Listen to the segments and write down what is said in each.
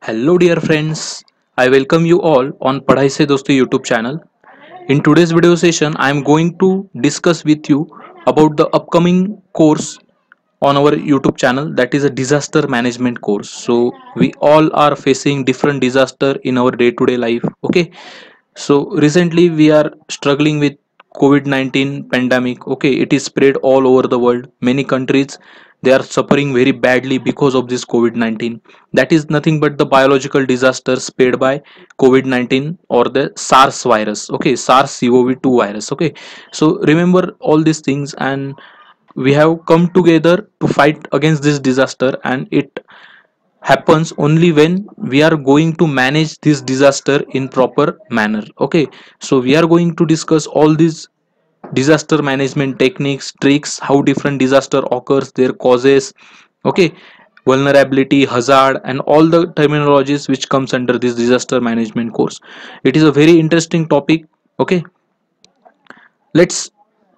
Hello dear friends, I welcome you all on Padhai Se Dosti YouTube channel. In today's video session, I am going to discuss with you about the upcoming course on our YouTube channel, that is a disaster management course. So we all are facing different disaster in our day-to-day life. Okay, so recently we are struggling with COVID-19 pandemic. Okay, it is spread all over the world. Many countries they are suffering very badly because of this COVID-19. That is nothing but the biological disaster spread by COVID-19 or the SARS virus. Okay, SARS-CoV-2 virus. Okay, so remember all these things, and we have come together to fight against this disaster, and it happens only when we are going to manage this disaster in proper manner. Okay, so we are going to discuss all these disaster management techniques, tricks, how different disaster occurs, their causes. Okay, vulnerability, hazard, and all the terminologies which comes under this disaster management course. It is a very interesting topic. Okay, let's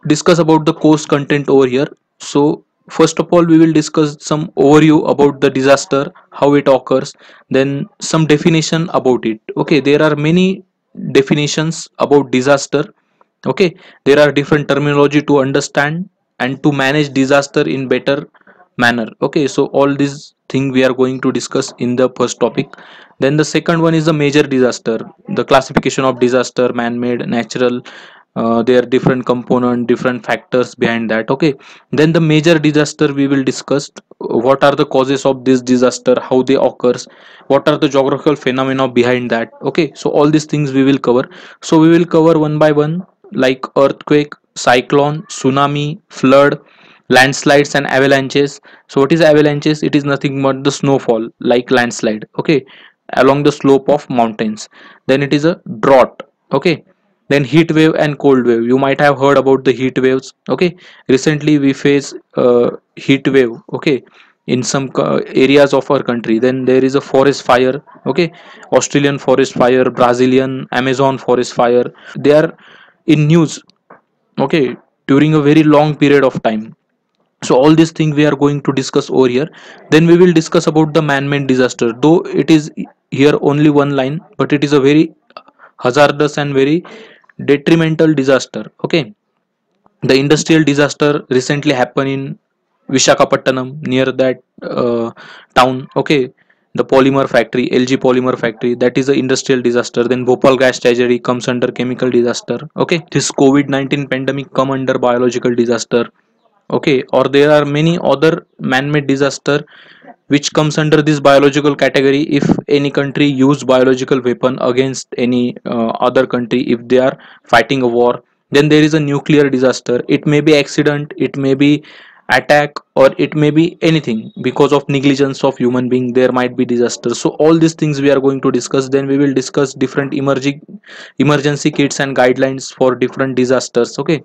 discuss about the course content over here. So first of all, we will discuss some overview about the disaster, how it occurs, then some definition about it. Okay, there are many definitions about disaster. Okay, there are different terminology to understand and to manage disaster in better manner. Okay, so all these thing we are going to discuss in the first topic. Then the second one is the major disaster, the classification of disaster: man-made, natural. There are different component, different factors behind that. Okay, then the major disaster we will discuss, what are the causes of this disaster, how they occurs, what are the geographical phenomena behind that. Okay, so all these things we will cover. So we will cover one by one, like earthquake, cyclone, tsunami, flood, landslides, and avalanches. So what is avalanches? It is nothing but the snowfall, like landslide. Okay, along the slope of mountains. Then it is a drought. Okay, then heat wave and cold wave. You might have heard about the heat waves. Okay, recently we face heat wave. Okay, in some areas of our country. Then there is a forest fire. Okay, Australian forest fire, Brazilian Amazon forest fire. They are in news. Okay, during a very long period of time. So all these things we are going to discuss over here. Then we will discuss about the man-made disaster, though it is here only one line, but it is a very hazardous and very detrimental disaster. Okay, the industrial disaster recently happened in Vishakhapatnam, near that town. Okay, the polymer factory, LG polymer factory, that is a industrial disaster. Then Bhopal gas tragedy comes under chemical disaster. Okay, this COVID-19 pandemic come under biological disaster. Okay, or there are many other man-made disaster which comes under this biological category. If any country use biological weapon against any other country, if they are fighting a war, then there is a nuclear disaster. It may be accident, it may be attack, or it may be anything. Because of negligence of human being, there might be disaster. So all these things we are going to discuss. Then we will discuss different emerging emergency kits and guidelines for different disasters. Okay,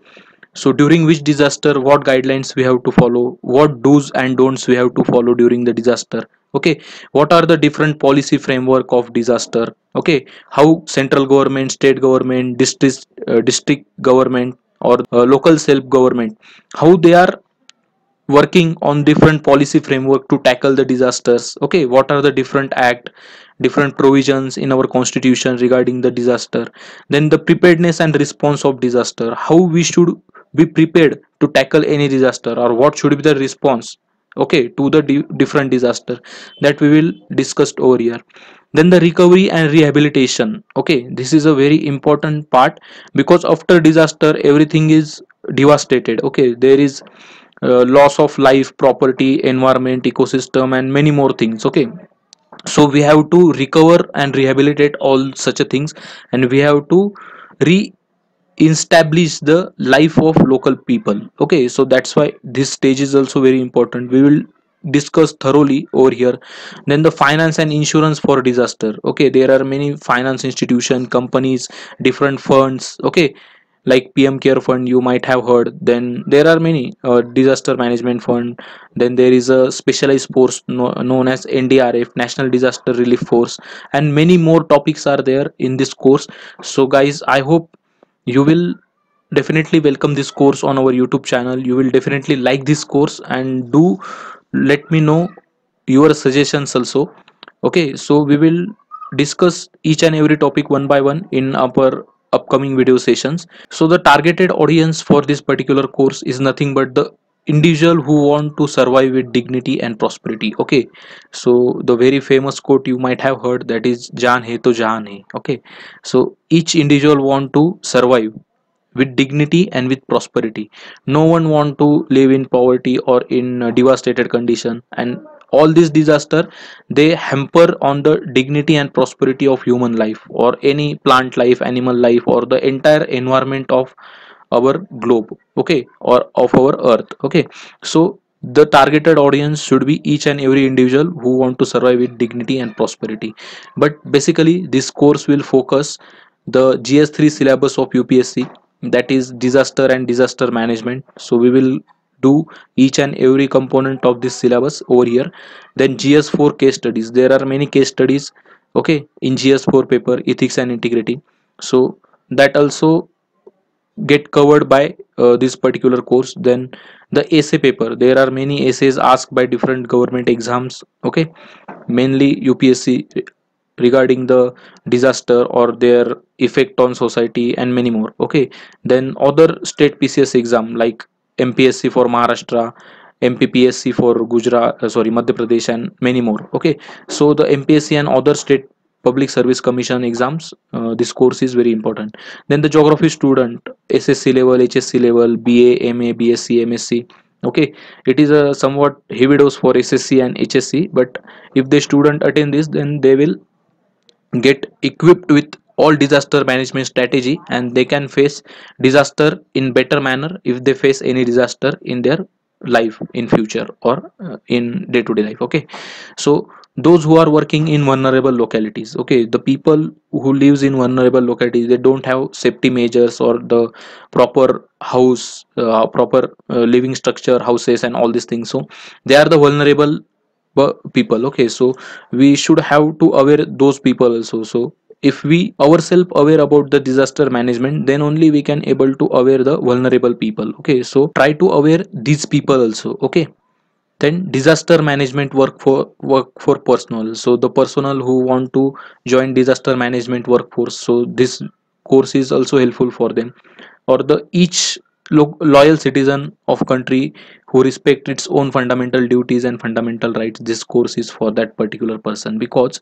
so during which disaster, what guidelines we have to follow, what do's and don'ts we have to follow during the disaster. Okay, what are the different policy framework of disaster. Okay, how central government, state government, district government, or local self government, how they are working on different policy framework to tackle the disasters. Okay, what are the different act, different provisions in our constitution regarding the disaster. Then the preparedness and response of disaster, how we should be prepared to tackle any disaster, or what should be the response, okay, to the different disaster, that we will discuss over here. Then the recovery and rehabilitation. Okay, this is a very important part, because after disaster everything is devastated. Okay, there is loss of life, property, environment, ecosystem, and many more things. Okay, so we have to recover and rehabilitate all such a things, and we have to re-establish the life of local people. Okay, so that's why this stage is also very important. We will discuss thoroughly over here. Then the finance and insurance for disaster. Okay, there are many finance institution, companies, different funds. Okay, like PM Care Fund, you might have heard. Then there are many disaster management fund. Then there is a specialized force known as NDRF, National Disaster Relief Force, and many more topics are there in this course. So guys, I hope you will definitely welcome this course on our YouTube channel. You will definitely like this course, and do let me know your suggestions also. Okay, so we will discuss each and every topic one by one in our upcoming video sessions. So the targeted audience for this particular course is nothing but the individual who want to survive with dignity and prosperity. Okay, so the very famous quote you might have heard, that is jaan hai to jahan hai. Okay, so each individual want to survive with dignity and with prosperity. No one want to live in poverty or in a devastated condition, and all this disaster, they hamper on the dignity and prosperity of human life or any plant life, animal life, or the entire environment of our globe, okay, or of our earth. Okay, so the targeted audience should be each and every individual who want to survive with dignity and prosperity. But basically this course will focus the GS3 syllabus of UPSC, that is disaster and disaster management. So we will do each and every component of this syllabus over here. Then GS4 case studies, there are many case studies, okay, in GS4 paper, ethics and integrity. So that also get covered by this particular course. Then the essay paper, there are many essays asked by different government exams, okay, mainly UPSC, regarding the disaster or their effect on society and many more. Okay, then other state PCS exam like MPSC for Maharashtra, MPPSC for Gujarat, sorry, Madhya Pradesh, and many more. Okay, so the MPSC and other state public service commission exams, this course is very important. Then the geography student, SSC level, HSC level, BA, MA, BSc, MSc. Okay, it is a somewhat heavy dose for SSC and HSC, but if the student attend this, then they will get equipped with all disaster management strategy, and they can face disaster in better manner if they face any disaster in their life in future or in day to day life. Okay, so those who are working in vulnerable localities, okay, the people who lives in vulnerable localities, they don't have safety measures or the proper house, proper living structure, houses and all these things. So they are the vulnerable people. Okay, so we should have to aware those people also. So if we ourselves aware about the disaster management, then only we can able to aware the vulnerable people. Okay, so try to aware these people also. Okay, then disaster management work for personnel, so the personnel who want to join disaster management workforce, so this course is also helpful for them. Or the each loyal citizen of country who respect its own fundamental duties and fundamental rights, this course is for that particular person, because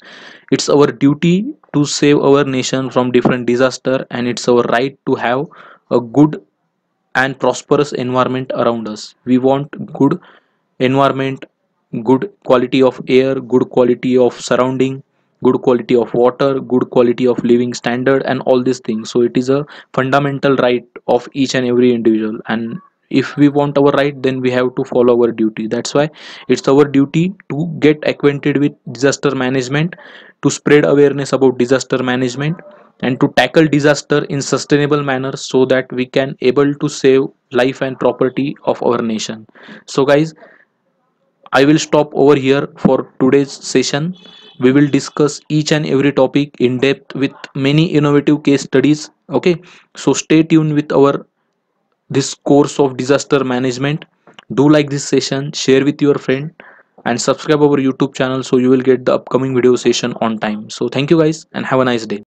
it's our duty to save our nation from different disaster, and it's our right to have a good and prosperous environment around us. We want good environment, good quality of air, good quality of surrounding, good quality of water, good quality of living standard, and all these things. So it is a fundamental right of each and every individual, and if we want our right, then we have to follow our duty. That's why it's our duty to get acquainted with disaster management, to spread awareness about disaster management, and to tackle disaster in sustainable manner, so that we can able to save life and property of our nation. So guys, I will stop over here for today's session. We will discuss each and every topic in depth with many innovative case studies. Okay, so stay tuned with our this course of disaster management. Do like this session, share with your friend, and subscribe our YouTube channel so you will get the upcoming video session on time. So thank you guys and have a nice day.